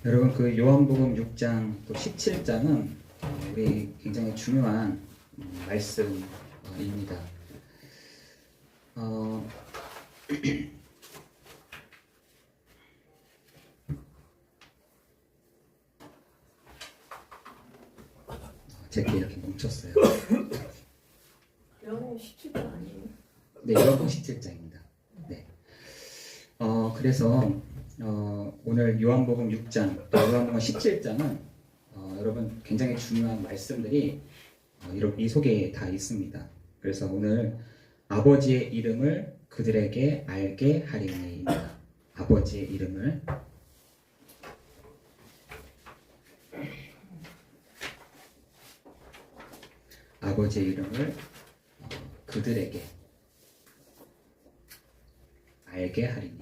여러분 그 요한복음 6장 또 17장은 우리 굉장히 중요한 말씀입니다. 제게 이렇게 멈췄어요. 요한복음 17장 아니에요? 네, 요한복음 17장입니다. 네. 그래서 오늘 요한복음 6장, 또 요한복음 17장은 여러분 굉장히 중요한 말씀들이 이 속에 다 있습니다. 그래서 오늘 아버지의 이름을 그들에게 알게 하리니입니다. 아버지의 이름을 그들에게 알게 하리니.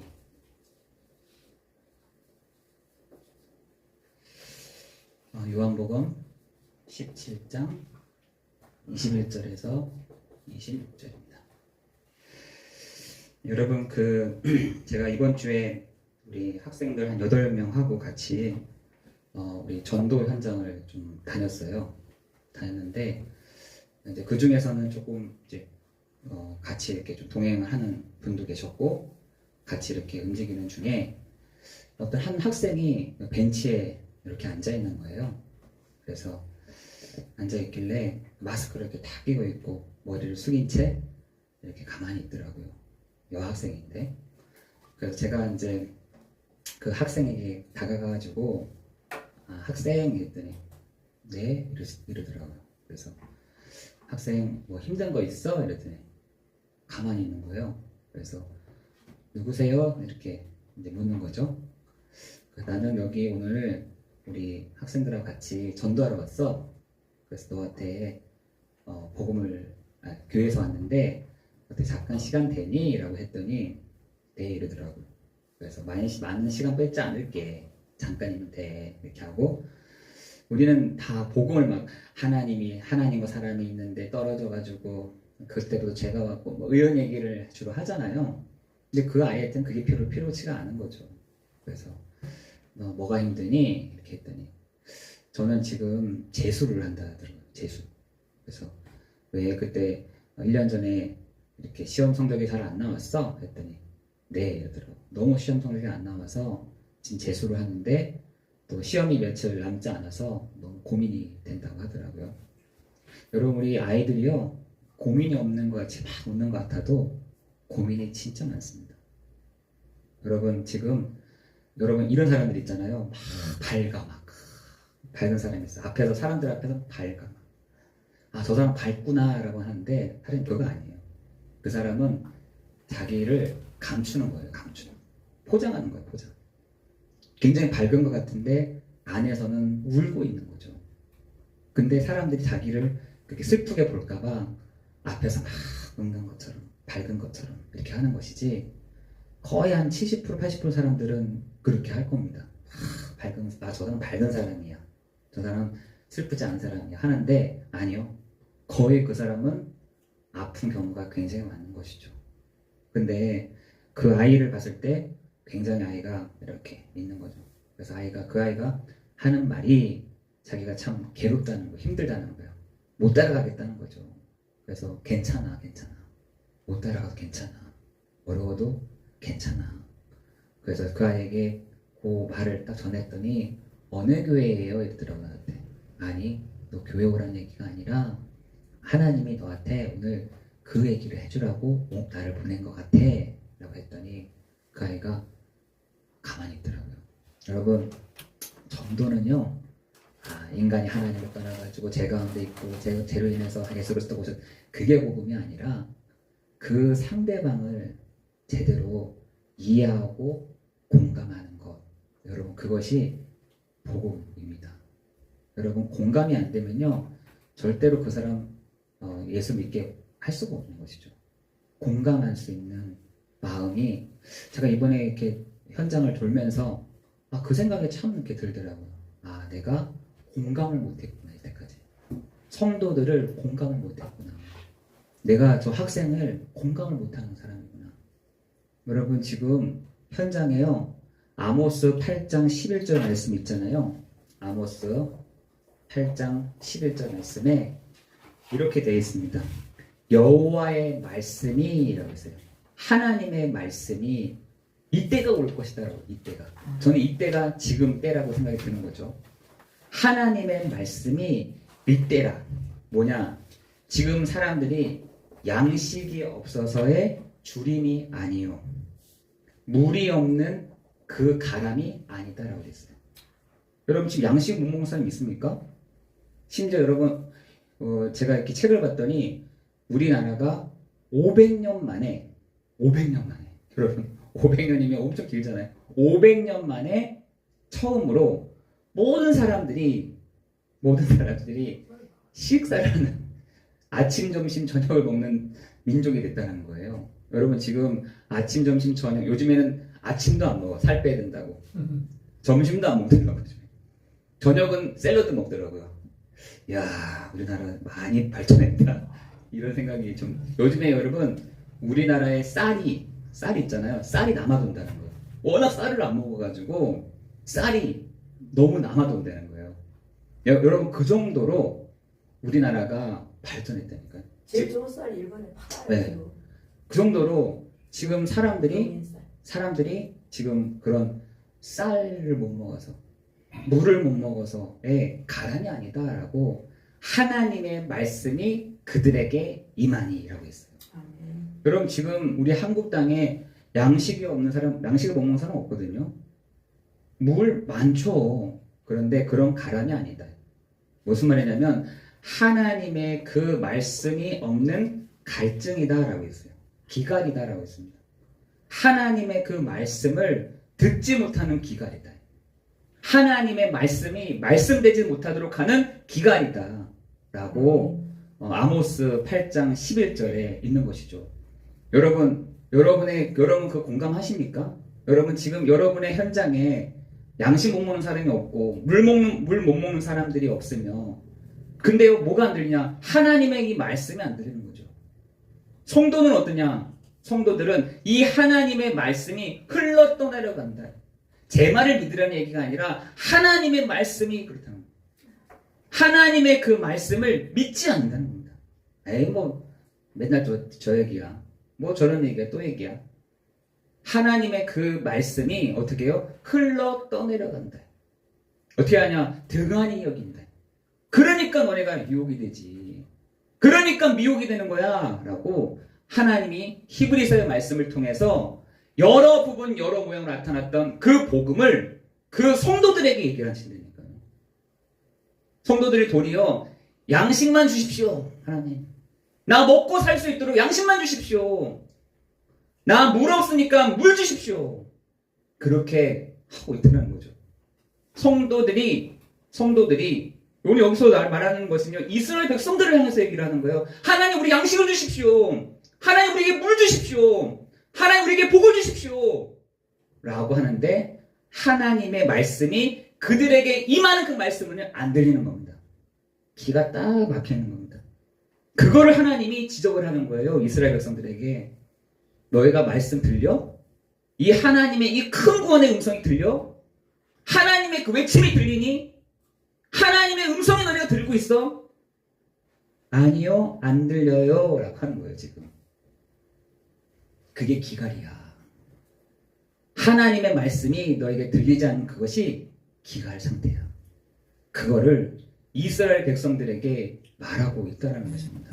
요한복음 17장 21절에서 26절입니다. 여러분 제가 이번 주에 우리 학생들 한 8명하고 같이 우리 전도 현장을 좀 다녔는데 이제 그 중에서는 조금 이제 같이 이렇게 좀 동행을 하는 분도 계셨고 같이 이렇게 움직이는 중에 어떤 한 학생이 벤치에 이렇게 앉아 있는 거예요. 그래서 앉아 있길래 마스크를 이렇게 다 끼고 있고 머리를 숙인 채 이렇게 가만히 있더라고요. 여학생인데. 그래서 제가 이제 그 학생에게 다가가가지고 학생 이랬더니 네 이러더라고요. 그래서 학생 뭐 힘든 거 있어? 이랬더니 가만히 있는 거예요. 그래서 누구세요? 이렇게 이제 묻는 거죠. 나는 여기 오늘 우리 학생들하고 같이 전도하러 왔어. 그래서 너한테 교회에서 왔는데 어떻게 잠깐 시간 되니? 라고 했더니 네 이러더라고요. 그래서 많은 시간 뺏지 않을게. 잠깐이면 돼. 이렇게 하고 우리는 다 복음을 막 하나님과 사람이 있는데 떨어져가지고 그때부터 제가 왔고 뭐 이런 얘기를 주로 하잖아요. 근데 그 아이한테는 그게 필요치가 않은 거죠. 그래서 너 뭐가 힘드니? 이렇게 했더니 저는 지금 재수를 한다 하더라고요. 재수. 그래서 왜 그때 1년 전에 이렇게 시험 성적이 잘 안 나왔어? 했더니 네 이러더라고요. 너무 시험 성적이 안 나와서 지금 재수를 하는데 또 시험이 며칠 남지 않아서 너무 고민이 된다고 하더라고요. 여러분 우리 아이들이요 고민이 없는 것 같이 막 웃는 것 같아도 고민이 진짜 많습니다. 여러분 이런 사람들 있잖아요. 막 밝은 사람이 있어. 사람들 앞에서 밝아. 저 사람 밝구나 라고 하는데 사실 그거 아니에요. 그 사람은 자기를 감추는 거예요. 포장하는 거예요. 포장. 굉장히 밝은 것 같은데 안에서는 울고 있는 거죠. 근데 사람들이 자기를 그렇게 슬프게 볼까봐 앞에서 막 웃는 것처럼 밝은 것처럼 이렇게 하는 것이지 거의 한 70% 80% 사람들은 그렇게 할 겁니다. 저 사람 밝은 사람이야. 저 사람 슬프지 않은 사람이야. 하는데 아니요. 거의 그 사람은 아픈 경우가 굉장히 많은 것이죠. 근데 그 아이를 봤을 때 굉장히 아이가 이렇게 있는 거죠. 그래서 그 아이가 하는 말이 자기가 참 괴롭다는 거, 힘들다는 거예요. 못 따라가겠다는 거죠. 그래서 괜찮아. 못 따라가도 괜찮아. 어려워도 괜찮아. 그래서 그 아이에게 그 말을 딱 전했더니 어느 교회예요? 이러더라고요. 나한테. 아니 너 교회 오라는 얘기가 아니라 하나님이 너한테 오늘 그 얘기를 해주라고 나를 보낸 것 같아 라고 했더니 그 아이가 가만히 있더라고요. 여러분 전도는요 인간이 하나님을 떠나가지고 제 가운데 있고 제로 인해서 예수 그리스도가 오셨 그게 복음이 아니라 그 상대방을 제대로 이해하고 공감하는 것. 여러분 그것이 복음입니다. 여러분 공감이 안 되면요 절대로 그 사람 예수 믿게 할 수가 없는 것이죠. 공감할 수 있는 마음이 제가 이번에 이렇게 현장을 돌면서 그 생각이 참 이렇게 들더라고요. 내가 공감을 못했구나 이때까지. 성도들을 공감을 못했구나. 내가 저 학생을 공감을 못하는 사람이구나. 여러분 지금 현장에요 아모스 8장 11절 말씀 있잖아요. 아모스 8장 11절 말씀에 이렇게 되어 있습니다. 여호와의 말씀이 라고 했어요. 하나님의 말씀이 이때가 올 것이다라고. 이때가. 저는 이때가 지금 때라고 생각이 드는 거죠. 하나님의 말씀이 이때라. 뭐냐? 지금 사람들이 양식이 없어서의 주림이 아니요. 물이 없는 그 가람이 아니다라고 했어요. 여러분 지금 양식 못 먹는 사람 있습니까? 심지어 여러분 제가 이렇게 책을 봤더니 우리나라가 500년 만에 여러분 500년이면 엄청 길잖아요. 500년 만에 처음으로 모든 사람들이 식사를 하는 아침, 점심, 저녁을 먹는 민족이 됐다는 거예요. 여러분 지금 아침, 점심, 저녁 요즘에는 아침도 안 먹어. 살 빼야 된다고. 점심도 안 먹더라고요. 저녁은 샐러드 먹더라고요. 이야, 우리나라 많이 발전했다. 이런 생각이 좀. 요즘에 여러분 우리나라에 쌀이 있잖아요. 쌀이 남아돈다는 거예요. 워낙 쌀을 안 먹어가지고 쌀이 너무 남아돈다는 거예요. 여러분 그 정도로 우리나라가 발전했다니까요. 제일 좋은 쌀이 일본에 팔아요. 네. 그 정도로 지금 사람들이 지금 그런 쌀을 못 먹어서 물을 못 먹어서의 가란이 아니다라고 하나님의 말씀이 그들에게 임하니라고 했어요. 여러분 지금 우리 한국 땅에 양식이 없는 사람, 양식을 먹는 사람 없거든요. 물 많죠. 그런데 그런 가란이 아니다. 무슨 말이냐면 하나님의 그 말씀이 없는 갈증이다라고 했어요. 기갈이다라고 했습니다. 하나님의 그 말씀을 듣지 못하는 기갈이다. 하나님의 말씀이 말씀되지 못하도록 하는 기갈이다라고 아모스 8장 11절에 있는 것이죠. 여러분 그 공감하십니까? 여러분 지금 여러분의 현장에 양식 못 먹는 사람이 없고 물 못 먹는 사람들이 없으며 근데요 뭐가 안 들리냐? 하나님의 이 말씀이 안 들리는 거죠. 성도는 어떠냐? 성도들은 이 하나님의 말씀이 흘러 떠내려간다. 제 말을 믿으라는 얘기가 아니라 하나님의 말씀이 그렇다는 거예요. 하나님의 그 말씀을 믿지 않는다는 겁니다. 에이 뭐 맨날 저 얘기야. 뭐 저런 얘기야 또 얘기야. 하나님의 그 말씀이 어떻게 해요? 흘러 떠내려간다. 어떻게 하냐? 등한히 여긴다. 그러니까 너네가 유혹이 되지. 그러니까 미혹이 되는 거야 라고 하나님이 히브리서의 말씀을 통해서 여러 부분 여러 모양으로 나타났던 그 복음을 그 성도들에게 얘기를 하신다니까요. 성도들이 도리어 양식만 주십시오. 하나님 나 먹고 살 수 있도록 양식만 주십시오. 나 물 없으니까 물 주십시오. 그렇게 하고 있다는 거죠. 성도들이 오늘 여기서 말하는 것은요, 이스라엘 백성들을 향해서 얘기를 하는 거예요. 하나님 우리 양식을 주십시오. 하나님 우리에게 물 주십시오. 하나님 우리에게 복을 주십시오. 라고 하는데 하나님의 말씀이 그들에게 임하는 그 말씀은 안 들리는 겁니다. 기가 딱 막히는 겁니다. 그거를 하나님이 지적을 하는 거예요. 이스라엘 백성들에게. 너희가 말씀 들려? 이 하나님의 이 큰 구원의 음성이 들려? 하나님의 그 외침이 들리니? 하나님의 음성이 너희가 들고 있어? 아니요, 안 들려요 라고 하는 거예요. 지금 그게 기갈이야. 하나님의 말씀이 너에게 들리지 않는 그것이 기갈 상태야. 그거를 이스라엘 백성들에게 말하고 있다는 것입니다.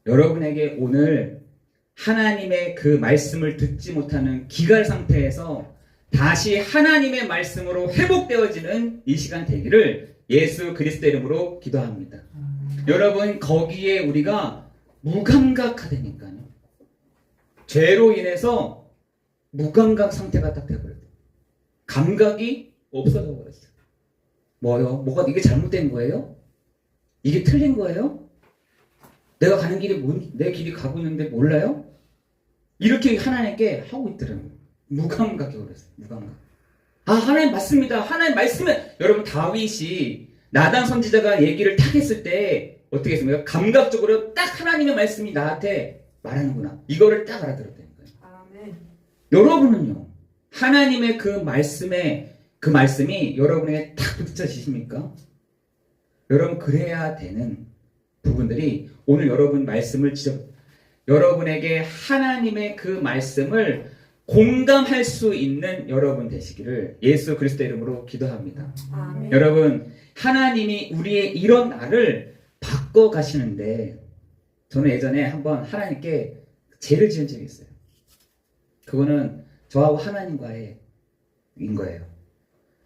여러분에게 오늘 하나님의 그 말씀을 듣지 못하는 기갈 상태에서 다시 하나님의 말씀으로 회복되어지는 이 시간 되기를 예수 그리스도 이름으로 기도합니다. 여러분 거기에 우리가 무감각하다니까요. 죄로 인해서 무감각 상태가 딱 돼버렸어요. 감각이 없어져 버렸어요. 뭐요? 뭐가 이게 잘못된 거예요? 이게 틀린 거예요? 내가 가는 길이 내 길이 가고 있는데 몰라요? 이렇게 하나님께 하고 있더라고요. 무감각이 그랬어요. 무감각. 아 하나님 맞습니다. 하나님 말씀은 여러분 다윗이 나단 선지자가 얘기를 딱 했을 때 어떻게 했습니까? 감각적으로 딱 하나님의 말씀이 나한테 말하는구나. 이거를 딱 알아들었다니까요. 아멘. 여러분은요. 하나님의 그 말씀이 여러분에게 탁 붙여지십니까? 여러분 그래야 되는 부분들이 오늘 여러분 말씀을 여러분에게 하나님의 그 말씀을 공감할 수 있는 여러분 되시기를 예수 그리스도 이름으로 기도합니다. 아멘. 여러분 하나님이 우리의 이런 나를 바꿔 가시는데 저는 예전에 한번 하나님께 죄를 지은 적이 있어요. 그거는 저하고 하나님과의 인 거예요.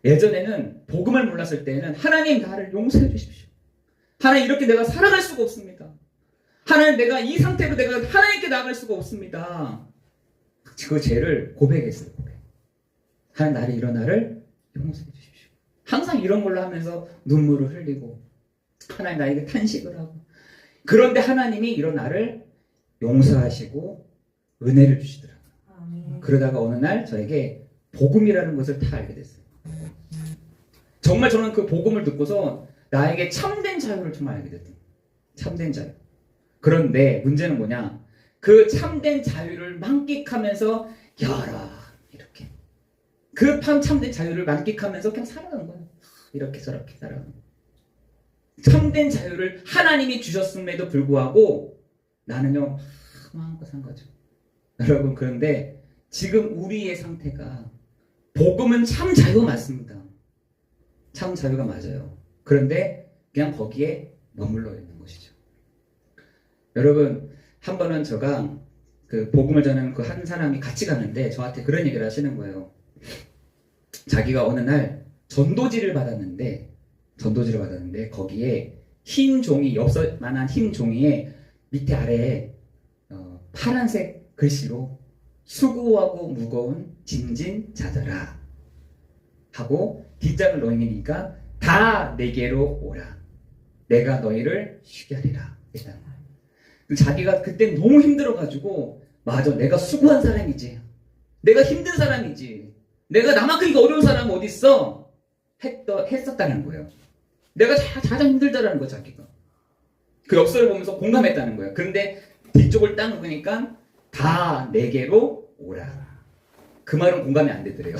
예전에는 복음을 몰랐을 때는 하나님 나를 용서해 주십시오. 하나님 이렇게 내가 살아갈 수가 없습니다. 하나님 내가 이 상태로 내가 하나님께 나아갈 수가 없습니다. 그 죄를 고백했어요. 하나님 나를 이런 나를 용서해 주십시오. 항상 이런 걸로 하면서 눈물을 흘리고 하나님 나에게 탄식을 하고 그런데 하나님이 이런 나를 용서하시고 은혜를 주시더라고요. 아멘. 그러다가 어느 날 저에게 복음이라는 것을 다 알게 됐어요. 정말 저는 그 복음을 듣고서 나에게 참된 자유를 정말 알게 됐어요. 참된 자유. 그런데 문제는 뭐냐? 그 참된 자유를 만끽하면서 이렇게 그 참된 자유를 만끽하면서 그냥 살아가는 거예요. 이렇게 저렇게 살아가는 거예요. 참된 자유를 하나님이 주셨음에도 불구하고 나는요 마음껏 산 거죠. 여러분 그런데 지금 우리의 상태가 복음은 참 자유 맞습니다. 참 자유가 맞아요. 그런데 그냥 거기에 머물러 있는 것이죠. 여러분 한 번은 제가 그 복음을 전하는 그 한 사람이 같이 가는데 저한테 그런 얘기를 하시는 거예요. 자기가 어느 날 전도지를 받았는데 거기에 흰 종이 엽서만한 흰 종이에 밑에 아래에 파란색 글씨로 수고하고 무거운 짐진 자들아 하고 뒷장을 넘기니까 다 내게로 오라. 내가 너희를 쉬게 하리라. 자기가 그때 너무 힘들어가지고 맞아 내가 수고한 사람이지. 내가 힘든 사람이지. 내가 나만큼 어려운 사람은 어디 있어? 했었다는 거예요. 내가 가장 힘들다라는 거야 자기가. 그 엽서를 보면서 공감했다는 거예요. 그런데 뒤쪽을 딱 누르니까 다 내게로 오라. 그 말은 공감이 안 되더래요.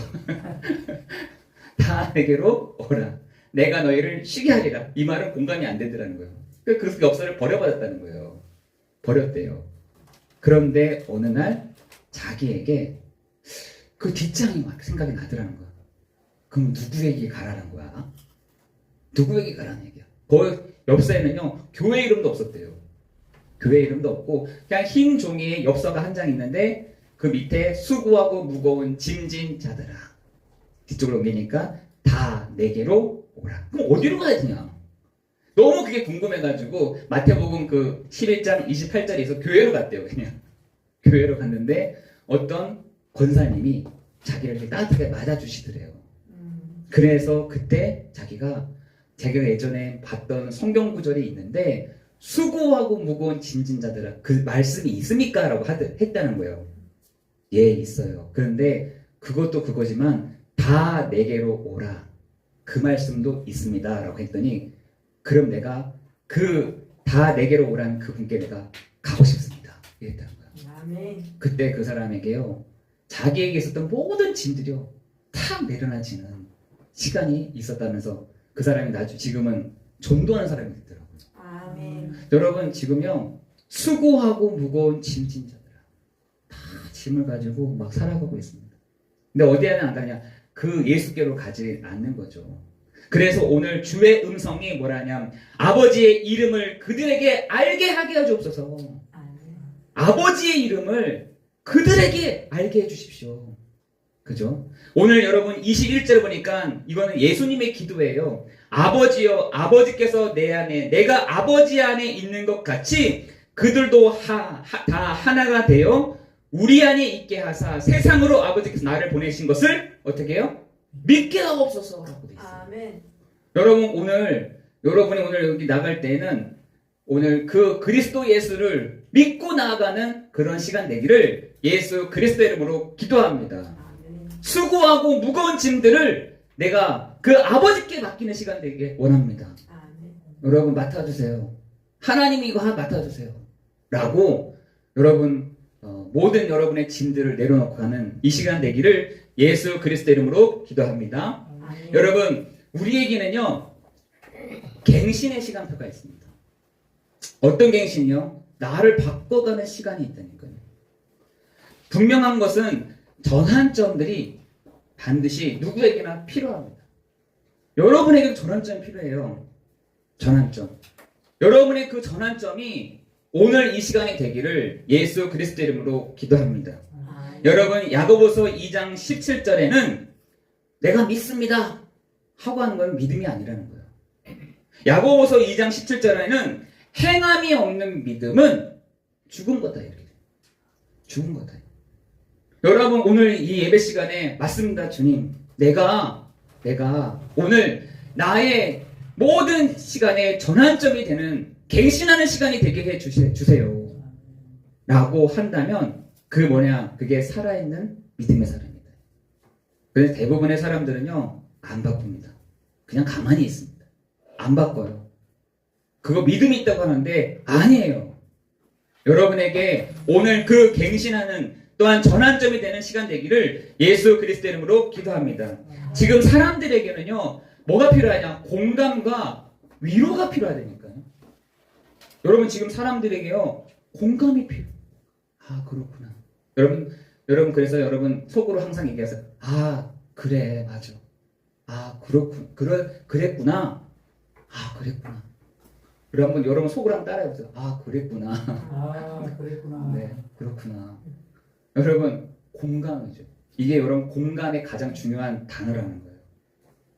다 내게로 오라. 내가 너희를 쉬게 하리라. 이 말은 공감이 안 되더라는 거예요. 그래서 엽서를 버려받았다는 거예요. 버렸대요. 그런데 어느 날 자기에게 그 뒷장이 막 생각이 나더라는 거야. 그럼 누구에게 가라는 거야? 누구에게 가라는 얘기야. 그 엽서에는요 교회 이름도 없었대요. 교회 이름도 없고 그냥 흰 종이에 엽서가 한 장 있는데 그 밑에 수고하고 무거운 짐진 자들아. 뒤쪽으로 옮기니까 다 내게로 오라. 그럼 어디로 가야 되냐? 너무 그게 궁금해가지고 마태복음 그 11장 28절에서 교회로 갔대요. 그냥 교회로 갔는데 어떤 권사님이 자기를 이렇게 따뜻하게 맞아주시더래요. 그래서 그때 자기가 예전에 봤던 성경 구절이 있는데 수고하고 무거운 짐진 자들아 그 말씀이 있습니까? 라고 했다는 거예요. 예 있어요. 그런데 그것도 그거지만 다 내게로 오라. 그 말씀도 있습니다. 라고 했더니 그럼 내가 그 다 내게로 오라는 그분께 내가 가고 싶습니다. 이랬다는 거예요. 아멘. 그때 그 사람에게요 자기에게 있었던 모든 짐들이요 다 내려놔지는 시간이 있었다면서 그 사람이 지금은 전도하는 사람이 됐더라고요. 아멘. 여러분 지금요 수고하고 무거운 짐진 자들아 다 짐을 가지고 막 살아가고 있습니다. 근데 어디에는 안 가냐? 그 예수께로 가지 않는 거죠. 그래서 오늘 주의 음성이 뭐라냐면 아버지의 이름을 그들에게 알게 하게 해주옵소서. 아멘. 아버지의 이름을 그들에게 알게 해주십시오. 그죠? 오늘 여러분 21절 보니까 이거는 예수님의 기도예요. 아버지여 아버지께서 내 안에 내가 아버지 안에 있는 것 같이 그들도 다 하나가 되어 우리 안에 있게 하사 세상으로 아버지께서 나를 보내신 것을 어떻게 해요? 믿게 하옵소서라고 돼 있어요. 아멘. 여러분이 오늘 여기 나갈 때는 오늘 그 그리스도 예수를 믿고 나아가는 그런 시간 되기를 예수 그리스도 이름으로 기도합니다. 아멘. 수고하고 무거운 짐들을 내가 그 아버지께 맡기는 시간 되게 원합니다. 아멘. 여러분 맡아주세요. 하나님이 이거 맡아주세요. 라고 여러분 모든 여러분의 짐들을 내려놓고 가는 이 시간 되기를 예수 그리스도 이름으로 기도합니다. 아멘. 여러분, 우리에게는요, 갱신의 시간표가 있습니다. 어떤 갱신이요? 나를 바꿔가는 시간이 있다니까요. 분명한 것은 전환점들이 반드시 누구에게나 필요합니다. 여러분에게 전환점이 필요해요. 전환점. 여러분의 그 전환점이 오늘 이 시간이 되기를 예수 그리스도 이름으로 기도합니다. 아멘. 여러분, 야고보서 2장 17절에는 내가 믿습니다 하고 하는 건 믿음이 아니라는 거예요. 야고보서 2장 17절에는 행함이 없는 믿음은 죽은 거다, 이렇게. 죽은 거다. 여러분, 오늘 이 예배 시간에 맞습니다, 주님. 내가 오늘 나의 모든 시간에 전환점이 되는 갱신하는 시간이 되게 해 주세요. 라고 한다면 그게 살아있는 믿음의 사람입니다. 그래서 대부분의 사람들은요, 안 바꿉니다. 그냥 가만히 있습니다. 안 바꿔요. 그거 믿음이 있다고 하는데 아니에요. 여러분에게 오늘 그 갱신하는 또한 전환점이 되는 시간 되기를 예수 그리스도 이름으로 기도합니다. 지금 사람들에게는요, 뭐가 필요하냐? 공감과 위로가 필요하다니까요. 여러분, 지금 사람들에게요, 공감이 필요해요. 아, 그렇구나. 여러분, 그래서 여러분 속으로 항상 얘기하세요. 아, 그래, 맞아. 아, 그랬구나. 아, 그랬구나. 그럼 한번 여러분 속으로 한번 따라해보세요. 아, 그랬구나. 아, 그랬구나. 네, 그렇구나. 여러분, 공감이죠. 이게 여러분 공감의 가장 중요한 단어라는 거예요.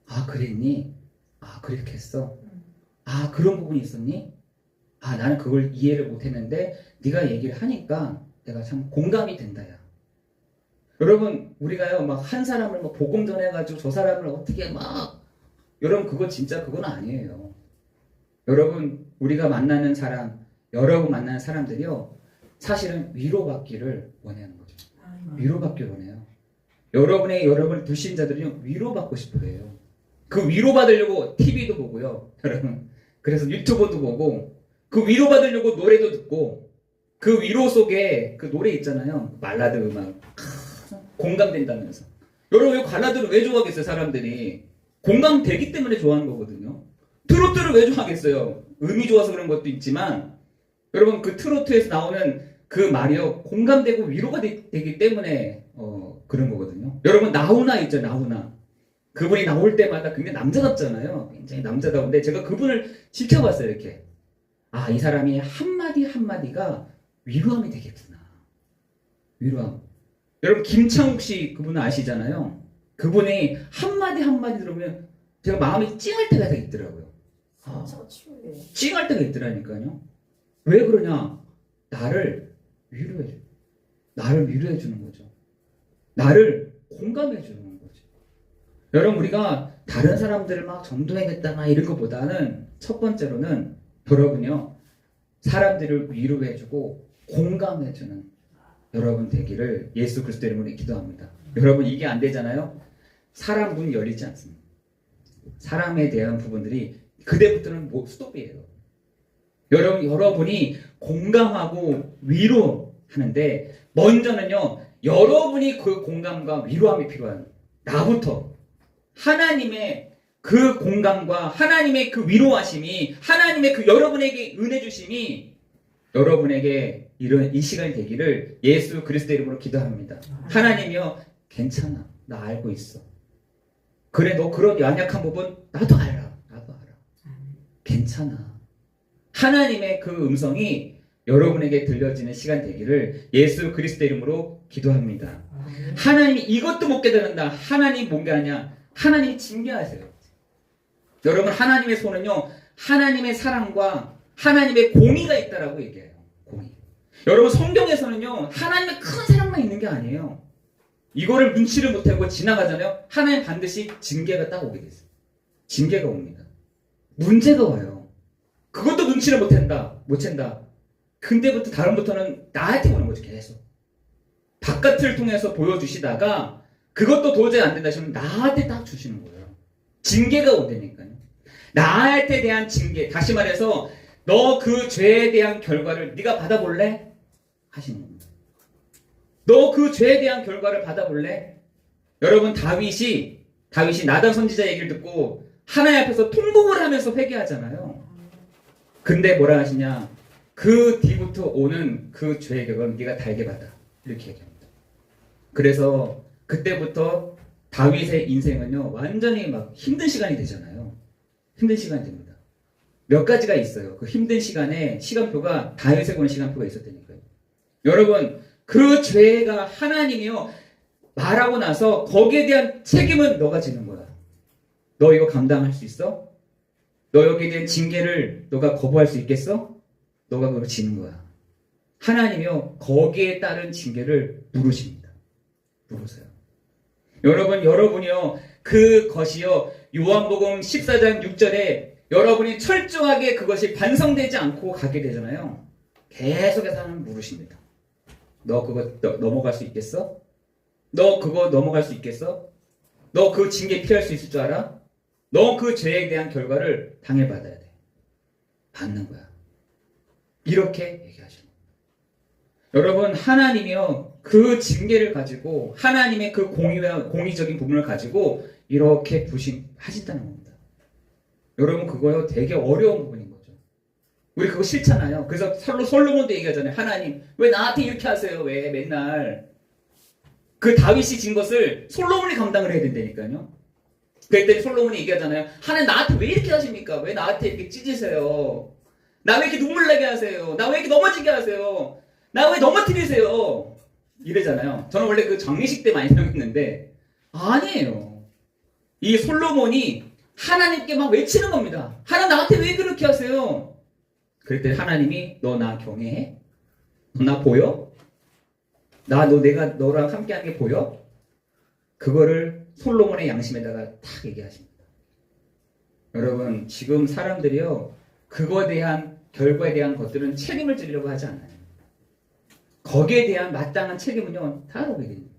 아, 그랬니? 아, 그렇게 했어? 아, 그런 부분이 있었니? 아, 나는 그걸 이해를 못했는데 네가 얘기를 하니까 내가 참 공감이 된다, 야. 여러분, 우리가요, 막 한 사람을 막 복음 전해가지고 저 사람을 어떻게 막, 여러분, 그건 아니에요. 여러분, 우리가 만나는 사람, 여러분 만나는 사람들이요, 사실은 위로받기를 원하는 거죠. 위로받기를 원해요. 여러분 불신자들은요, 위로받고 싶어 해요. 그 위로받으려고 TV도 보고요, 여러분. 그래서 유튜브도 보고, 그 위로받으려고 노래도 듣고, 그 위로 속에 그 노래 있잖아요. 발라드 음악. 공감된다면서. 여러분, 이 발라드를 왜 좋아하겠어요, 사람들이? 공감되기 때문에 좋아하는 거거든요. 트로트를 왜 좋아하겠어요? 음이 좋아서 그런 것도 있지만, 여러분, 그 트로트에서 나오는 그 말이요, 공감되고 위로가 되기 때문에 그런 거거든요. 여러분, 나훈아 있죠, 나훈아. 그분이 나올 때마다 굉장히 남자답잖아요. 굉장히 남자다운데 제가 그분을 지켜봤어요, 이렇게. 아, 이 사람이 한마디 한마디가 위로함이 되겠구나. 위로함. 여러분, 김창욱 씨 그분은 아시잖아요. 그분이 한마디 한마디 들으면 제가 마음이 찡할 때가 있더라고요. 아, 상처가 치유돼요. 찡할 때가 있더라니까요. 왜 그러냐? 나를 위로해줘. 나를 위로해주는 거죠. 나를 공감해주는 거죠. 여러분, 우리가 다른 사람들을 막 전도해야겠다 막 이런 것보다는 첫 번째로는 여러분요, 사람들을 위로해주고 공감해주는 여러분 되기를 예수 그리스도 이름으로 기도합니다. 여러분, 이게 안 되잖아요. 사람 문이 열리지 않습니다. 사람에 대한 부분들이 그때부터는 스톱이에요. 여러분이 공감하고 위로하는데 먼저는요, 여러분이 그 공감과 위로함이 필요한 나부터 하나님의 그 공감과 하나님의 그 위로하심이, 하나님의 그 여러분에게 은혜 주심이 여러분에게 이런 이 시간이 되기를 예수 그리스도 이름으로 기도합니다. 하나님이요, 괜찮아. 나 알고 있어. 그래, 너 그런 연약한 부분 나도 알아. 괜찮아. 하나님의 그 음성이 여러분에게 들려지는 시간 되기를 예수 그리스도 이름으로 기도합니다. 하나님이 이것도 못 깨달은다. 하나님 뭔가 아니야. 하나님이 징계하세요. 여러분, 하나님의 손은요, 하나님의 사랑과 하나님의 공의가 있다라고 얘기해요. 공의. 여러분, 성경에서는요, 하나님의 큰 사랑만 있는 게 아니에요. 이거를 눈치를 못하고 지나가잖아요. 하나님 반드시 징계가 딱 오게 됐어요. 징계가 옵니다. 문제가 와요. 그것도 눈치를 못 챈다. 근데부터 다음부터는 나한테 오는 거죠, 계속. 바깥을 통해서 보여주시다가 그것도 도저히 안 된다 싶으면 나한테 딱 주시는 거예요. 징계가 온다니까요. 나한테 대한 징계, 다시 말해서 너 그 죄에 대한 결과를 네가 받아볼래? 하시는 겁니다. 너 그 죄에 대한 결과를 받아볼래? 여러분 다윗이 나단 선지자 얘기를 듣고 하나님 앞에서 통곡을 하면서 회개하잖아요. 근데 뭐라 하시냐? 그 뒤부터 오는 그 죄의 격은 네가 달게 받아. 이렇게 얘기합니다. 그래서 그때부터 다윗의 인생은요 완전히 막 힘든 시간이 되잖아요. 힘든 시간이 됩니다. 몇 가지가 있어요. 그 힘든 시간에 시간표가 다윗의 보는 시간표가 있었다니까요. 여러분 그 죄가 하나님이요 말하고 나서 거기에 대한 책임은 너가 지는 거야. 너 이거 감당할 수 있어? 너 여기에 대한 징계를 너가 거부할 수 있겠어? 너가 그걸 지는 거야. 하나님이요 거기에 따른 징계를 물으십니다. 물으세요. 여러분이요 그것이요 요한복음 14장 6절에 여러분이 철저하게 그것이 반성되지 않고 가게 되잖아요. 계속해서 하나님 물으십니다. 너 그거 넘어갈 수 있겠어? 너 그거 넘어갈 수 있겠어? 너 그 징계 피할 수 있을 줄 알아? 너 그 죄에 대한 결과를 당해받아야 돼. 받는 거야. 이렇게 얘기하시는 거예요. 여러분 하나님이요 그 징계를 가지고 하나님의 그 공의적인 부분을 가지고 이렇게 하신다는 겁니다. 여러분 그거요 되게 어려운 부분인 거죠. 우리 그거 싫잖아요. 그래서 솔로몬도 얘기하잖아요. 하나님 왜 나한테 이렇게 하세요? 왜 맨날 그 다윗이 진 것을 솔로몬이 감당을 해야 된다니까요. 그랬더니 솔로몬이 얘기하잖아요. 하나님 나한테 왜 이렇게 하십니까? 왜 나한테 이렇게 찢으세요? 나 왜 이렇게 눈물 나게 하세요? 나 왜 이렇게 넘어지게 하세요? 나 왜 넘어뜨리세요? 이러잖아요. 저는 원래 그 장례식 때 많이 생각했는데 아니에요. 이 솔로몬이 하나님께 막 외치는 겁니다. 하나님 나한테 왜 그렇게 하세요? 그랬더니 하나님이 너 나 경외해? 너 나 보여? 내가 너랑 함께하는 게 보여? 그거를 솔로몬의 양심에다가 탁 얘기하십니다. 여러분 지금 사람들이요 그거에 대한 결과에 대한 것들은 책임을 지려고 하지 않아요. 거기에 대한 마땅한 책임은요 다 오게 됩니다.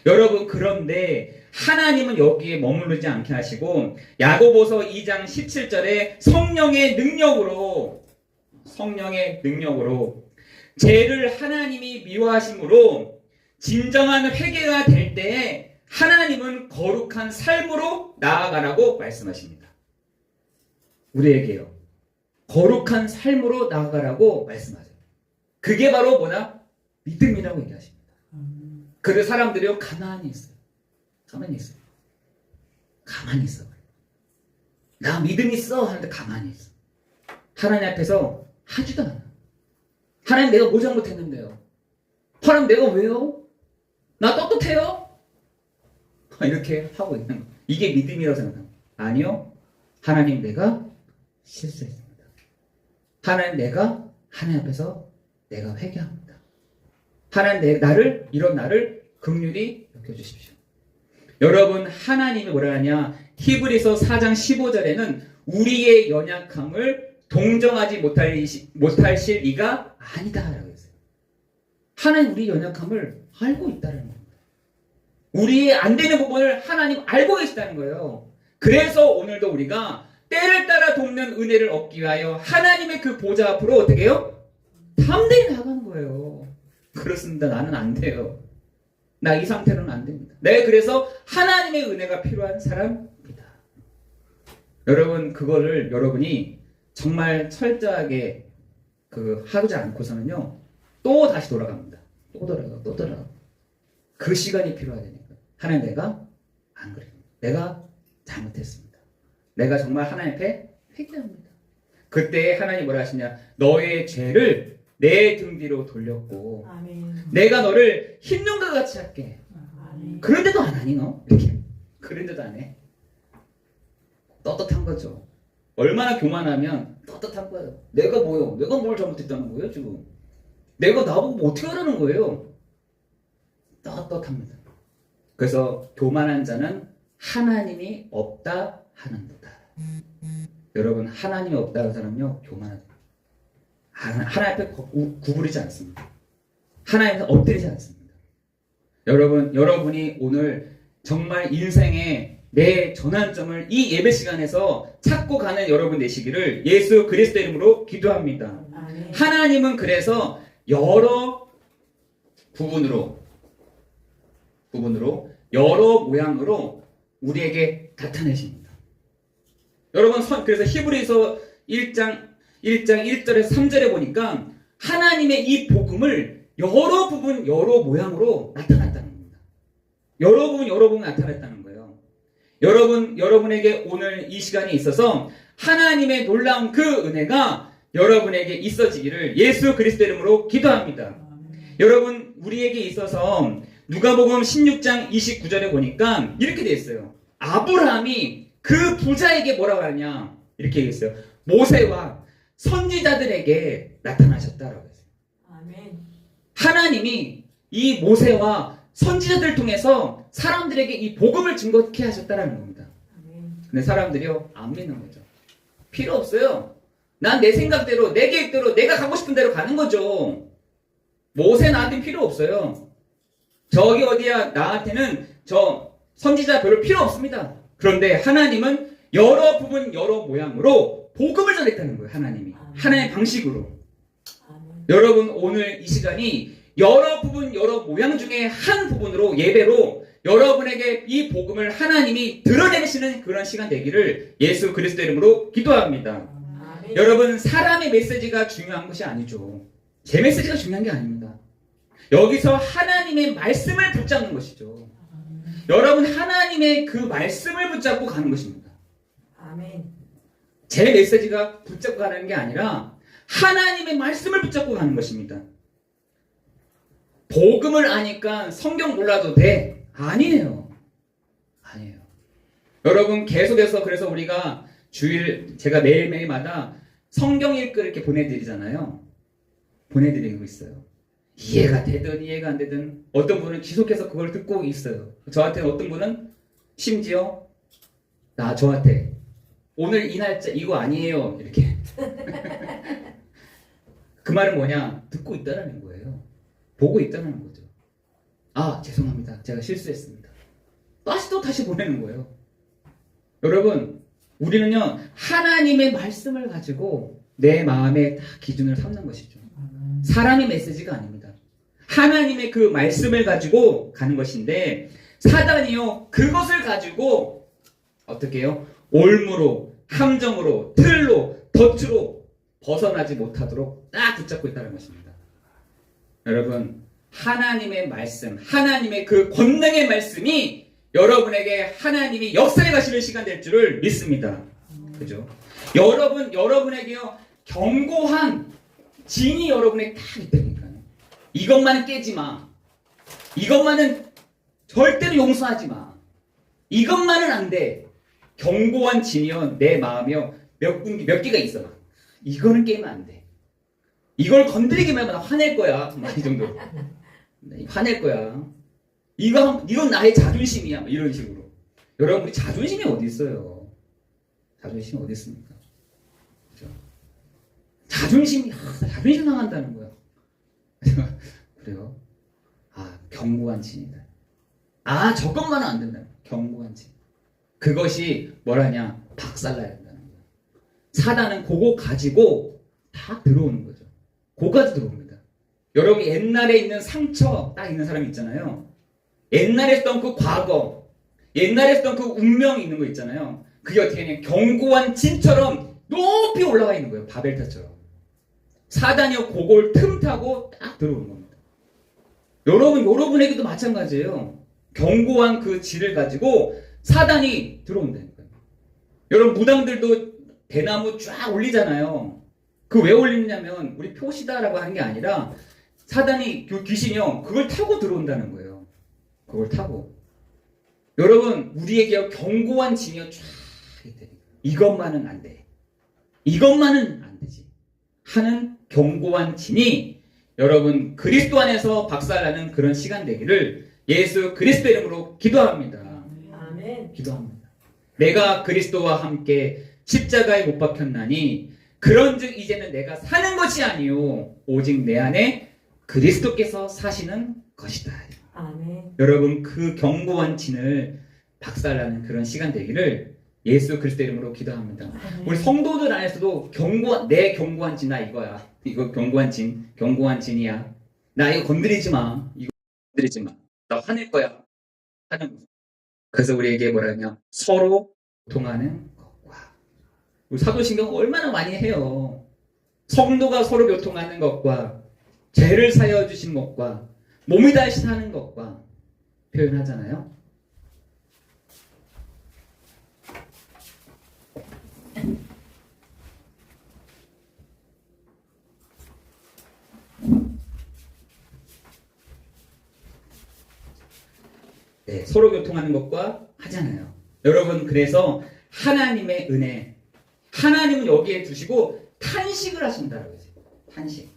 여러분 그런데 하나님은 여기에 머무르지 않게 하시고 야고보서 2장 17절에 성령의 능력으로 죄를 하나님이 미워하심으로 진정한 회개가 될 때에 하나님은 거룩한 삶으로 나아가라고 말씀하십니다. 우리에게요. 거룩한 삶으로 나아가라고 말씀하세요. 그게 바로 뭐냐? 믿음이라고 얘기하십니다. 그래서 사람들이요 가만히 있어요. 가만히 있어. 나 믿음 있어 하는데 가만히 있어. 하나님 앞에서 하지도 않아. 하나님 내가 뭐 잘못했는데요? 하나님 내가 왜요? 나 떳떳해요? 이렇게 하고 있는 거. 이게 믿음이라고 생각합니다. 아니요. 하나님 내가 실수했습니다. 하나님 내가 하나님 앞에서 내가 회개합니다. 하나님 이런 나를 긍휼히 여겨주십시오. 여러분 하나님이 뭐라 하냐? 히브리서 4장 15절에는 우리의 연약함을 동정하지 못하실 이가 아니다 라고 했어요. 하나님 우리 연약함을 알고 있다는 겁니다. 우리의 안 되는 부분을 하나님 알고 계시다는 거예요. 그래서 오늘도 우리가 때를 따라 돕는 은혜를 얻기 위하여 하나님의 그 보좌 앞으로 어떻게 해요? 담대히 나가는 거예요. 그렇습니다. 나는 안 돼요. 나 이 상태로는 안 됩니다. 네, 그래서 하나님의 은혜가 필요한 사람입니다. 여러분 그거를 여러분이 정말 철저하게 하지 않고서는요 또 다시 돌아갑니다. 또 돌아가. 그 시간이 필요하다니까. 하나님 내가 안 그래요. 내가 잘못했습니다. 내가 정말 하나님 앞에 회개합니다. 그때 하나님 뭐라 하시냐? 너의 죄를 내 등 뒤로 돌렸고 아멘. 내가 너를 흰눈과 같이 할게. 아멘. 그런데도 안 하니 너? 이렇게. 그런데도 안 해. 떳떳한 거죠. 얼마나 교만하면 떳떳한 거예요. 내가 뭐요? 내가 뭘 잘못했다는 거예요 지금? 내가 나보고 뭐 어떻게 하라는 거예요? 떳떳합니다. 그래서 교만한 자는 하나님이 없다 하는도다. 여러분 하나님이 없다는 사람은요 교만하다. 하나님 앞에 구부리지 않습니다. 하나님 앞에 엎드리지 않습니다. 여러분이 오늘 정말 인생의 내 전환점을 이 예배 시간에서 찾고 가는 여러분 되시기를 예수 그리스도 이름으로 기도합니다. 아멘. 하나님은 그래서 여러 부분으로 여러 모양으로 우리에게 나타내십니다. 여러분, 그래서 히브리서 1장 1절에서 3절에 보니까 하나님의 이 복음을 여러 부분, 여러 모양으로 나타났다는 겁니다. 여러 부분, 여러 부분 나타났다는 거예요. 여러분에게 오늘 이 시간이 있어서 하나님의 놀라운 그 은혜가 여러분에게 있어지기를 예수 그리스도 이름으로 기도합니다. 여러분, 우리에게 있어서 누가복음 16장 29절에 보니까 이렇게 되어 있어요. 아브라함이 그 부자에게 뭐라고 하냐? 이렇게 얘기했어요. 모세와 선지자들에게 나타나셨다라고 했어요. 아멘. 하나님이 이 모세와 선지자들을 통해서 사람들에게 이 복음을 증거케 하셨다라는 겁니다. 아멘. 근데 사람들이요, 안 믿는 거죠. 필요 없어요. 난 내 생각대로, 내 계획대로, 내가 가고 싶은 대로 가는 거죠. 모세 나한테는 필요 없어요. 저기 어디야, 나한테는 저 선지자 별로 필요 없습니다. 그런데 하나님은 여러 부분, 여러 모양으로 복음을 전했다는 거예요. 하나님이. 하나님의 방식으로. 아멘. 여러분, 오늘 이 시간이 여러 부분, 여러 모양 중에 한 부분으로 예배로 여러분에게 이 복음을 하나님이 드러내시는 그런 시간 되기를 예수 그리스도 이름으로 기도합니다. 아멘. 여러분, 사람의 메시지가 중요한 것이 아니죠. 제 메시지가 중요한 게 아닙니다. 여기서 하나님의 말씀을 붙잡는 것이죠. 여러분, 하나님의 그 말씀을 붙잡고 가는 것입니다. 아멘. 제 메시지가 붙잡고 가는 게 아니라 하나님의 말씀을 붙잡고 가는 것입니다. 복음을 아니까 성경 몰라도 돼? 아니에요. 아니에요. 여러분, 계속해서 그래서 우리가 제가 매일매일마다 성경 읽기 이렇게 보내드리잖아요. 보내드리고 있어요. 이해가 되든 이해가 안 되든 어떤 분은 계속해서 그걸 듣고 있어요. 저한테 어떤 분은 심지어 저한테 오늘 이 날짜 이거 아니에요 이렇게 그 말은 뭐냐? 듣고 있다라는 거예요. 보고 있다는 거죠. 아, 죄송합니다. 제가 실수했습니다. 다시 보내는 거예요. 여러분, 우리는요, 하나님의 말씀을 가지고 내 마음의 기준을 삼는 것이죠. 사람의 메시지가 아닙니다. 하나님의 그 말씀을 가지고 가는 것인데, 사단이요, 그것을 가지고 어떻게 해요? 올무로, 함정으로, 틀로, 덫으로 벗어나지 못하도록 딱 붙잡고 있다는 것입니다. 여러분, 하나님의 말씀, 하나님의 그 권능의 말씀이 여러분에게 하나님이 역사에 가시는 시간 될 줄을 믿습니다. 그죠? 여러분에게요, 견고한 진이 여러분에게 딱 있다니까요. 이것만은 깨지 마. 이것만은 절대로 용서하지 마. 이것만은 안 돼. 견고한 진이요, 내 마음이요, 몇 개가 있어. 이거는 깨면 안 돼. 이걸 건드리기만 하면 화낼 거야. 이 정도. 화낼 거야. 이건 나의 자존심이야. 이런 식으로. 여러분, 우리 자존심이 어디 있어요? 자존심이 어디 있습니까? 그죠? 자존심 상한다는 거야. 그래요? 견고한 진이다. 저것만은 안 된다. 견고한 진. 그것이 뭐라냐? 박살나야 된다는 거야. 사단은 그거 가지고 다 들어오는 거죠. 그거까지 들어옵니다. 여러분, 옛날에 있는 상처 딱 있는 사람이 있잖아요. 옛날에 했던 그 과거, 옛날에 했던 그 운명이 있는 거 있잖아요. 그게 어떻게 하냐? 견고한 진처럼 높이 올라가 있는 거예요. 바벨탑처럼. 사단이요, 그걸 틈타고 딱 들어오는 겁니다. 여러분에게도 마찬가지예요. 견고한 그 질을 가지고 사단이 들어온다니까요. 여러분, 무당들도 대나무 쫙 올리잖아요. 그 왜 올리냐면 우리 표시다라고 하는 게 아니라 사단이, 그 귀신이요, 그걸 타고 들어온다는 거예요. 그걸 타고. 여러분, 우리에게 견고한 진이요, 쫙 있대. 이것만은 안 돼. 이것만은 안 되지. 하는 견고한 진이 여러분 그리스도 안에서 박살나는 그런 시간 되기를 예수 그리스도 이름으로 기도합니다. 아멘. 기도합니다. 내가 그리스도와 함께 십자가에 못 박혔나니 그런즉 이제는 내가 사는 것이 아니요 오직 내 안에 그리스도께서 사시는 것이다. 아멘. 여러분, 그 견고한 진을 박살나는 그런 시간 되기를 예수 그리스도 이름으로 기도합니다. 우리 성도들 안에서도 내 견고한 진, 나 이거야. 이거 견고한 진이야. 나 이거 건드리지 마. 이거 건드리지 마. 나 화낼 거야. 하는 거죠. 그래서 우리에게 뭐라냐? 서로 교통하는 것과. 우리 사도신경 얼마나 많이 해요. 성도가 서로 교통하는 것과 죄를 사여 주신 것과 몸이 다시 사는 것과 표현하잖아요. 네, 서로 교통하는 것과 하잖아요. 여러분, 그래서 하나님의 은혜, 하나님은 여기에 두시고 탄식을 하신다라고 했어요. 탄식.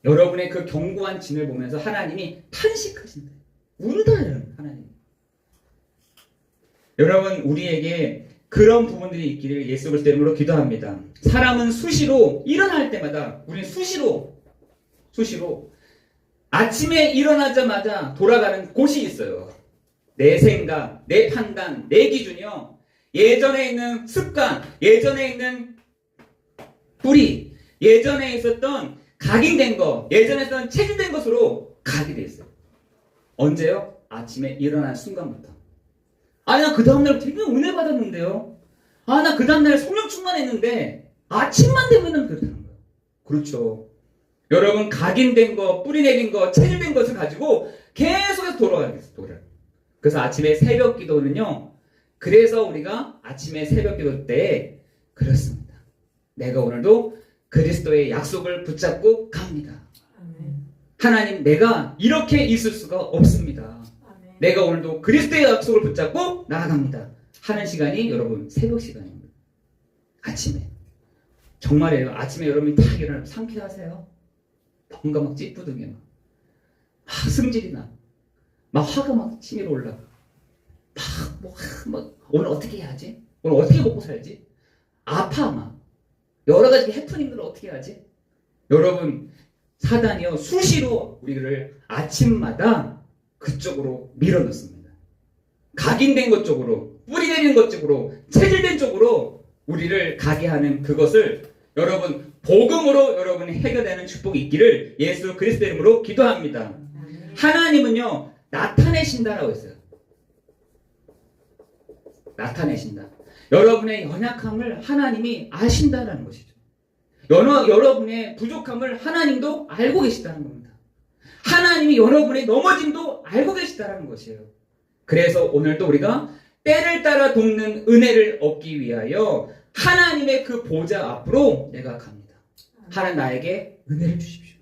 여러분의 그 견고한 진을 보면서 하나님이 탄식하신다. 운다요, 하나님. 여러분, 우리에게 그런 부분들이 있기를 예수 그리스도 이름으로 기도합니다. 사람은 수시로 일어날 때마다 우리는 수시로 아침에 일어나자마자 돌아가는 곳이 있어요. 내 생각, 내 판단, 내 기준이요. 예전에 있는 습관, 예전에 있는 뿌리, 예전에 있었던 각인된 거, 예전에 있었던 체질된 것으로 가게 돼 있어요. 언제요? 아침에 일어난 순간부터. 아, 나 그 다음날 되게 은혜 받았는데요. 아, 나 그 다음날 성령 충만했는데 아침만 되면은 그렇다는 거예요. 그렇죠. 여러분, 각인된 거, 뿌리 내린 거, 체질된 것을 가지고 계속해서 돌아가겠어요. 그래서 아침에 새벽 기도는요. 그래서 우리가 아침에 새벽 기도 때 그렇습니다. 내가 오늘도 그리스도의 약속을 붙잡고 갑니다. 아멘. 하나님, 내가 이렇게 있을 수가 없습니다. 아멘. 내가 오늘도 그리스도의 약속을 붙잡고 나아갑니다. 하는 시간이 여러분 새벽 시간입니다. 아침에. 정말이에요. 아침에 여러분이 딱 일어나면 상쾌하세요. 뭔가 막 찌뿌둥해. 막 승질이 나. 막 화가 막 치밀어 올라가. 막 오늘 어떻게 해야지? 오늘 어떻게 먹고 살지? 아파 막. 여러 가지 해프닝들을 어떻게 하지? 여러분, 사단이요 수시로 우리를 아침마다 그쪽으로 밀어넣습니다. 각인된 것 쪽으로, 뿌리 내리는 것 쪽으로, 체질된 쪽으로 우리를 가게 하는 그것을 여러분 복음으로 여러분이 해결되는 축복이 있기를 예수 그리스도 이름으로 기도합니다. 아멘. 하나님은요 나타내신다라고 했어요. 나타내신다. 여러분의 연약함을 하나님이 아신다라는 것이죠. 여러분의 부족함을 하나님도 알고 계시다는 겁니다. 하나님이 여러분의 넘어짐도 알고 계시다는 것이에요. 그래서 오늘도 우리가 때를 따라 돕는 은혜를 얻기 위하여 하나님의 그 보좌 앞으로 내가 갑니다. 하나님 나에게 은혜를 주십시오.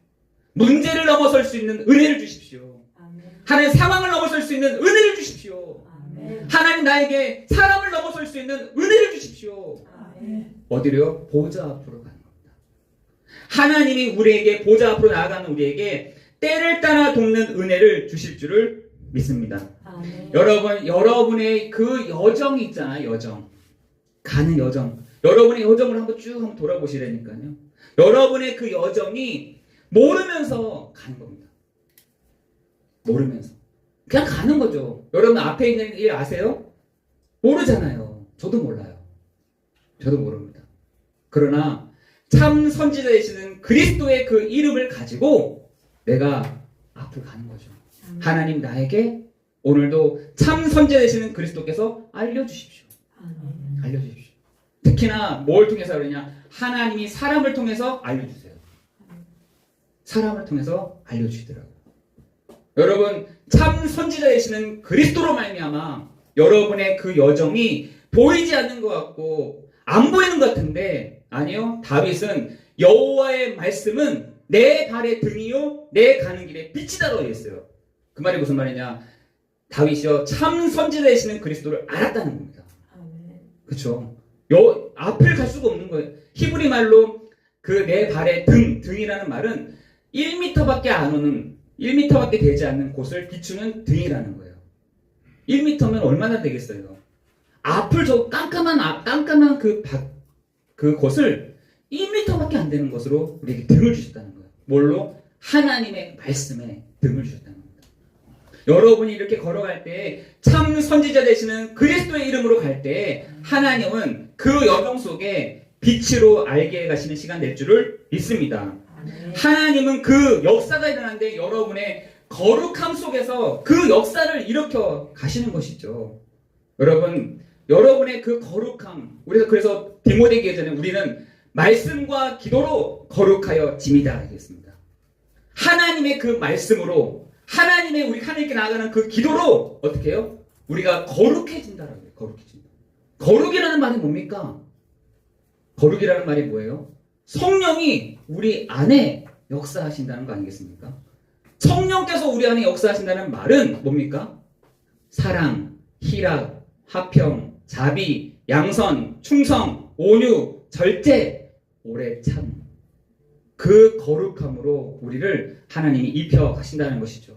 문제를 넘어설 수 있는 은혜를 주십시오. 아멘. 하나님 상황을 넘어설 수 있는 은혜를 주십시오. 아멘. 하나님 나에게 사람을 넘어설 수 있는 은혜를 주십시오. 아멘. 어디로요? 보좌 앞으로 가는 겁니다. 하나님이 우리에게 보좌 앞으로 나아가는 우리에게 때를 따라 돕는 은혜를 주실 줄을 믿습니다. 아멘. 여러분의 그 여정이 있잖아요. 여정. 가는 여정. 여러분의 여정을 한번 쭉 한번 돌아보시라니까요. 여러분의 그 여정이 모르면서 가는 겁니다. 모르면서. 그냥 가는 거죠. 여러분 앞에 있는 일 아세요? 모르잖아요. 저도 몰라요. 저도 모릅니다. 그러나 참 선지자이시는 그리스도의 그 이름을 가지고 내가 앞으로 가는 거죠. 아멘. 하나님 나에게 오늘도 참 선지자이시는 그리스도께서 알려주십시오. 아멘. 알려주십시오. 특히나 뭘 통해서 그러냐? 하나님이 사람을 통해서 알려주세요. 사람을 통해서 알려주시더라고요. 여러분 참 선지자이시는 그리스도로 말미암아 여러분의 그 여정이 보이지 않는 것 같고 안 보이는 것 같은데 아니요. 다윗은 여호와의 말씀은 내 발의 등이요 내 가는 길에 빛이다라고 했어요. 그 말이 무슨 말이냐? 다윗이요 참 선지자이시는 그리스도를 알았다는 겁니다. 아멘. 그렇죠. 앞을 갈 수가 없는 거예요. 히브리 말로 그 내 발의 등이라는 말은 1m밖에 안 오는 1m밖에 되지 않는 곳을 비추는 등이라는 거예요. 1m면 얼마나 되겠어요? 앞을 저 깜깜한 그 곳을 1m밖에 안 되는 것으로 우리에게 등을 주셨다는 거예요. 뭘로? 하나님의 말씀에 등을 주셨다는 겁니다. 여러분이 이렇게 걸어갈 때 참 선지자 되시는 그리스도의 이름으로 갈 때 하나님은 그 여정 속에 빛으로 알게 가시는 시간 될 줄을 믿습니다. 아멘. 하나님은 그 역사가 일어나는데 여러분의 거룩함 속에서 그 역사를 일으켜 가시는 것이죠. 여러분, 여러분의 그 거룩함, 우리가 그래서 디모데에게 전에 우리는 말씀과 기도로 거룩하여 짐이다 하겠습니다. 하나님의 그 말씀으로, 하나님의 우리 하나님께 나아가는 그 기도로 어떻게 해요? 우리가 거룩해진다라고 해요. 거룩해진다. 거룩이라는 말이 뭡니까? 거룩이라는 말이 뭐예요? 성령이 우리 안에 역사하신다는 거 아니겠습니까? 성령께서 우리 안에 역사하신다는 말은 뭡니까? 사랑, 희락, 화평, 자비, 양선, 충성, 온유, 절제, 오래 참. 그 거룩함으로 우리를 하나님이 입혀 가신다는 것이죠.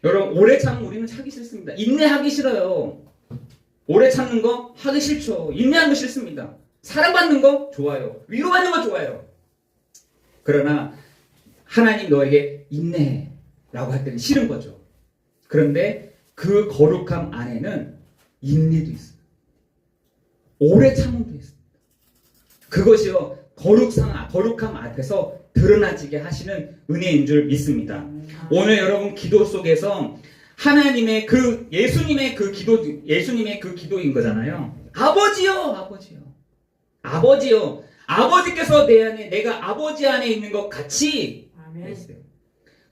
여러분, 오래 참으면 우리는 하기 싫습니다. 인내하기 싫어요. 오래 참는 거 하기 싫죠. 인내하는 거 싫습니다. 사랑받는 거 좋아요. 위로받는 거 좋아요. 그러나 하나님 너에게 인내라고 할 때는 싫은 거죠. 그런데 그 거룩함 안에는 인내도 있어요. 오래 참음도 있습니다. 그것이요, 거룩함 앞에서 드러나지게 하시는 은혜인 줄 믿습니다. 오늘 여러분 기도 속에서 하나님의 그 예수님의 그 기도인 거잖아요. 아버지요. 아버지께서 내 안에, 내가 아버지 안에 있는 것 같이 아멘. 했어요.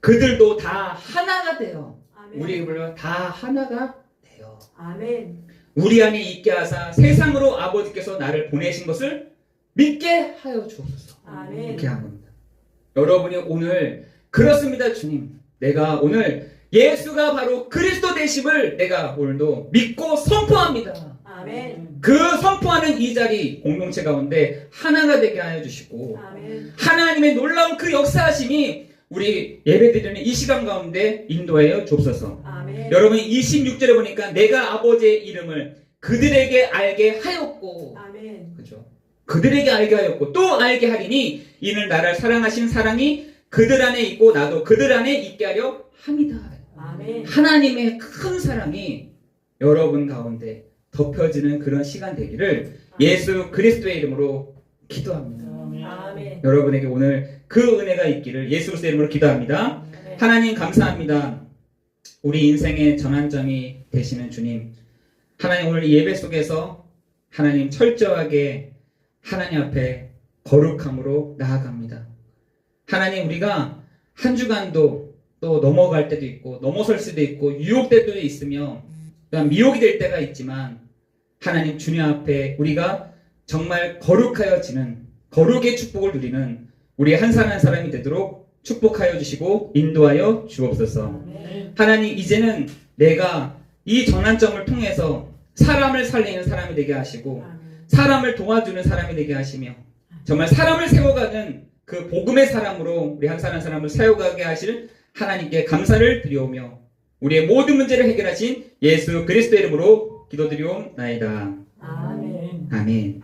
그들도 다 하나가 돼요. 아멘. 우리가 다 하나가 돼요. 아멘. 우리 안에 있게 하사 세상으로 아버지께서 나를 보내신 것을 믿게 하여 주옵소서. 아멘. 이렇게 한 겁니다. 여러분이 오늘 그렇습니다. 주님, 내가 오늘 예수가 바로 그리스도 되심을 내가 오늘도 믿고 선포합니다. 아멘. 그 선포하는 이 자리 공동체 가운데 하나가 되게 하여 주시고, 아멘. 하나님의 놀라운 그 역사하심이 우리 예배드리는 이 시간 가운데 인도하여 주옵소서. 아멘. 여러분 26절에 보니까 내가 아버지의 이름을 그들에게 알게 하였고, 아멘. 그죠? 그들에게 알게 하였고 또 알게 하리니 이는 나를 사랑하신 사랑이 그들 안에 있고 나도 그들 안에 있게 하려 함이다. 아멘. 하나님의 큰 사랑이 여러분 가운데 덮여지는 그런 시간 되기를 예수 그리스도의 이름으로 기도합니다. 아멘. 여러분에게 오늘 그 은혜가 있기를 예수 그리스도의 이름으로 기도합니다. 아멘. 하나님 감사합니다. 우리 인생의 전환점이 되시는 주님, 하나님 오늘 이 예배 속에서 하나님 철저하게 하나님 앞에 거룩함으로 나아갑니다. 하나님, 우리가 한 주간도 또 넘어갈 때도 있고 넘어설 수도 있고 유혹될 때도 있으며 미혹이 될 때가 있지만, 하나님 주님 앞에 우리가 정말 거룩하여지는 거룩의 축복을 누리는 우리 한 사람 한 사람이 되도록 축복하여 주시고 인도하여 주옵소서. 아멘. 하나님, 이제는 내가 이 전환점을 통해서 사람을 살리는 사람이 되게 하시고 아멘. 사람을 도와주는 사람이 되게 하시며 정말 사람을 세워가는 그 복음의 사람으로 우리 한 사람 한 사람을 세워가게 하실 하나님께 감사를 드리오며 우리의 모든 문제를 해결하신 예수 그리스도의 이름으로 기도드리옵나이다. 아멘. 아멘.